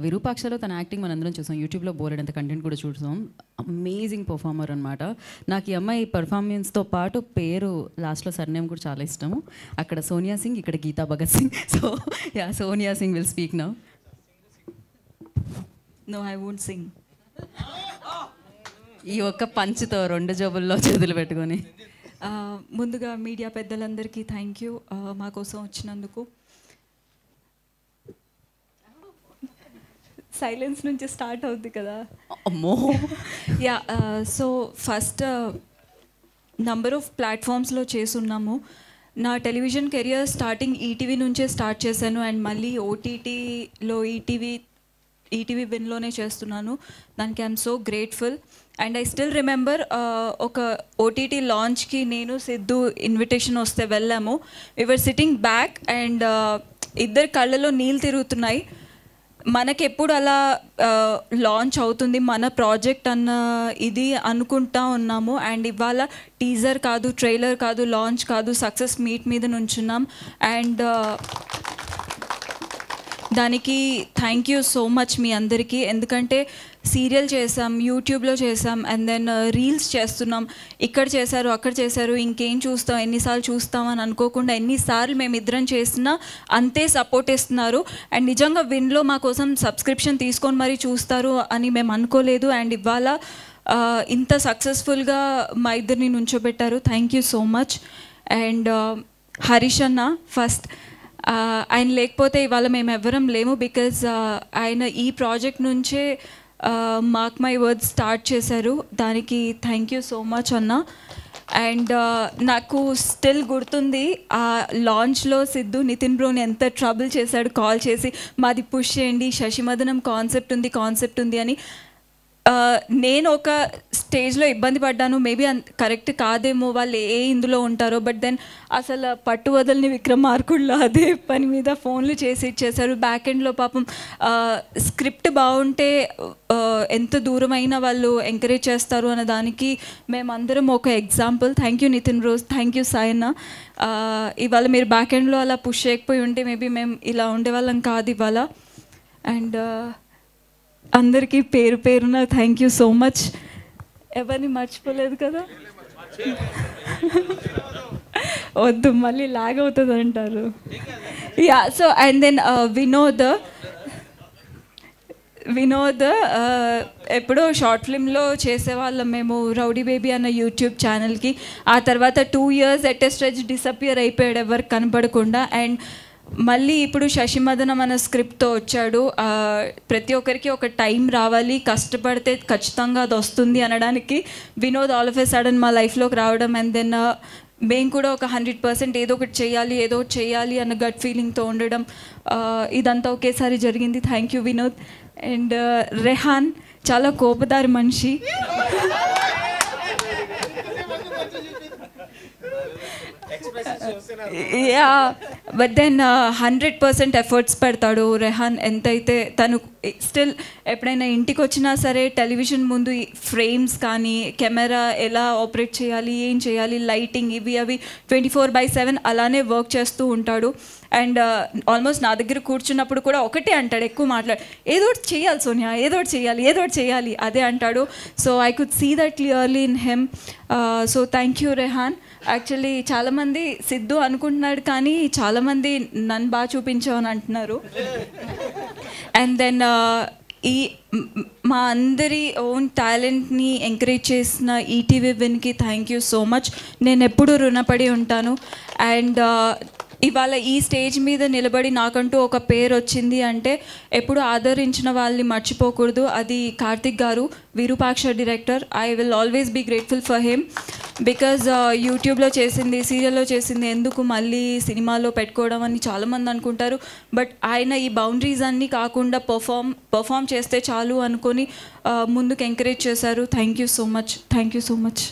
విరూపాక్షలో తన యాక్టింగ్ మనందరం చూసాం, యూట్యూబ్లో బోలెడంత కంటెంట్ కూడా చూసాం. అమేజింగ్ పర్ఫార్మర్ అనమాట. నాకు ఈ అమ్మాయి పర్ఫార్మెన్స్తో పాటు పేరు లాస్ట్లో సర్నేమ్ కూడా చాలా ఇష్టము. అక్కడ సోనియా సింగ్, ఇక్కడ Geeta Bhagat Singh. So ya, Sonia Singh will speak now. No, I won't sing. ఈ ఒక్క పంచుతో 2 జోబుల్లో చేతులు పెట్టుకొని. ముందుగా మీడియా పెద్దలందరికీ థ్యాంక్ యూ మా కోసం వచ్చినందుకు. సైలెన్స్ నుంచి స్టార్ట్ అవుద్ది కదా. అమ్మో. Yeah, so first number of ప్లాట్ఫామ్స్లో చేసున్నాము. నా టెలివిజన్ కెరియర్ స్టార్టింగ్ ఈటీవీ నుంచే స్టార్ట్ చేశాను అండ్ మళ్ళీ ఓటీటీలో ఈటీవీ విన్లోనే చేస్తున్నాను. దానికి I'm so grateful. And I still remember ఒక ఓటీటీ లాంచ్కి నేను సిద్ధు ఇన్విటేషన్ వస్తే వెళ్ళాము. We were sitting back and ఇద్దరు కళ్ళలో నీళ్ళు తిరుగుతున్నాయి. మనకెప్పుడు అలా లాంచ్ అవుతుంది మన ప్రాజెక్ట్ అన్న ఇది అనుకుంటా ఉన్నాము. అండ్ ఇవాళ టీజర్ కాదు, ట్రైలర్ కాదు, లాంచ్ కాదు, సక్సెస్ మీట్ మీద నుంచున్నాం. అండ్ దానికి థ్యాంక్ యూ సో మచ్ మీ అందరికీ. ఎందుకంటే సీరియల్ చేసాం, యూట్యూబ్లో చేసాం, అండ్ దెన్ రీల్స్ చేస్తున్నాం. ఇక్కడ చేశారు, అక్కడ చేశారు, ఇంకేం చూస్తాం, ఎన్నిసార్లు చూస్తామని అనుకోకుండా ఎన్నిసార్లు మేమిద్దరం చేసినా అంతే సపోర్ట్ ఇస్తున్నారు. అండ్ నిజంగా విన్లో మా కోసం సబ్స్క్రిప్షన్ తీసుకొని మరీ చూస్తారు అని మేము అనుకోలేదు. అండ్ ఇవాళ ఇంత సక్సెస్ఫుల్గా మా ఇద్దరిని నుంచోబెట్టారు. Thank you so much. And Harish అన్న ఫస్ట్, ఆయన లేకపోతే ఇవాళ మేము ఎవ్వరం లేము. బికాజ్ ఆయన ఈ ప్రాజెక్ట్ నుంచే మార్క్ మై వర్డ్స్ స్టార్ట్ చేశారు. దానికి థ్యాంక్ యూ సో మచ్ అన్న. అండ్ నాకు స్టిల్ గుర్తుంది ఆ లాంచ్లో సిద్ధు నితిన్ బ్రోని ఎంత ట్రబుల్ చేశాడు కాల్ చేసి, మాది పుష్ చేయండి, శశిమదనం కాన్సెప్ట్ ఉంది అని. నేను ఒక స్టేజ్లో ఇబ్బంది పడ్డాను, మేబీ కరెక్ట్ కాదేమో, వాళ్ళు ఇందులో ఉంటారో. బట్ దెన్ అసలు పట్టు వదలని విక్రమార్కుల్లో అదే పని మీద ఫోన్లు చేసి ఇచ్చేశారు. బ్యాక్ ఎండ్లో పాపం స్క్రిప్ట్ బాగుంటే ఎంత దూరమైనా వాళ్ళు ఎంకరేజ్ చేస్తారు అన్న దానికి మేమందరం ఒక example. Thank you Nitin bros, thank you Sayanna. ఇవాళ మీరు బ్యాక్ ఎండ్లో అలా పుష్ చేయకపోయి ఉంటే మేబీ మేము ఇలా ఉండేవాళ్ళం కాదు ఇవాళ. అండ్ అందరికీ పేరు పేరున థ్యాంక్ యూ సో మచ్. ఎవరిని మర్చిపోలేదు కదా, వద్దు మళ్ళీ లాగ్ అవుతుంది అంటారు. Ya, so and then Vinod ఎప్పుడో షార్ట్ ఫిల్మ్లో చేసేవాళ్ళం మేము, రౌడీ బేబీ అన్న యూట్యూబ్ ఛానల్కి. ఆ తర్వాత 2 years at a stretch disappear అయిపోయాడు ఎవరికి కనపడకుండా. అండ్ మళ్ళీ ఇప్పుడు శశిమదనం అన్న స్క్రిప్ట్తో వచ్చాడు. ప్రతి ఒక్కరికి ఒక టైం రావాలి, కష్టపడితే ఖచ్చితంగా అది వస్తుంది అనడానికి Vinod all of a sudden మా లైఫ్లోకి రావడం. అండ్ దెన్ మేము కూడా ఒక 100% ఏదో ఒకటి చేయాలి అన్న గట్ ఫీలింగ్తో ఉండడం, ఇదంతా ఒకేసారి జరిగింది. Thank you Vinod. And Rehan చాలా కోపదారి మనిషి. యా, బట్ దెన్ 100% ఎఫర్ట్స్ పెడతాడు రెహాన్. ఎంతైతే తను స్టిల్ ఎప్పుడైనా ఇంటికి వచ్చినా సరే టెలివిజన్ ముందు ఫ్రేమ్స్ కానీ, కెమెరా ఎలా ఆపరేట్ చేయాలి, ఏం చేయాలి, లైటింగ్ ఇవి అవి 24/7 అలానే వర్క్ చేస్తూ ఉంటాడు. అండ్ ఆల్మోస్ట్ నా దగ్గర కూర్చున్నప్పుడు కూడా ఒకటే అంటాడు, ఎక్కువ మాట్లాడు, ఏదో ఒకటి చేయాలి సోనియా, ఏదో ఒకటి చేయాలి అదే అంటాడు. So I could see that clearly in him. So thank you Rehan. Actually చాలామంది సిద్ధు అనుకుంటున్నాడు కానీ చాలామంది నన్ను బాగా చూపించావు అని అంటున్నారు. అండ్ దెన్ ఈ మా అందరి ఓన్ టాలెంట్ని ఎంకరేజ్ చేసిన ఈటీవీ విన్కి థ్యాంక్ యూ సో మచ్. నేను ఎప్పుడూ రుణపడి ఉంటాను. అండ్ ఇవాళ ఈ స్టేజ్ మీద నిలబడి నాకంటూ ఒక పేరు వచ్చింది అంటే ఎప్పుడు ఆదరించిన వాళ్ళని మర్చిపోకూడదు. అది Karthik garu, Virupaksha director. I will always be grateful for him. Because యూట్యూబ్లో చేసింది, సీరియల్లో చేసింది ఎందుకు మళ్ళీ సినిమాలో పెట్టుకోవడం అని చాలామంది అనుకుంటారు. బట్ ఆయన ఈ బౌండరీస్ అన్నీ కాకుండా పర్ఫామ్ చేస్తే చాలు అనుకొని ముందుకు ఎంకరేజ్ చేశారు. Thank you so much.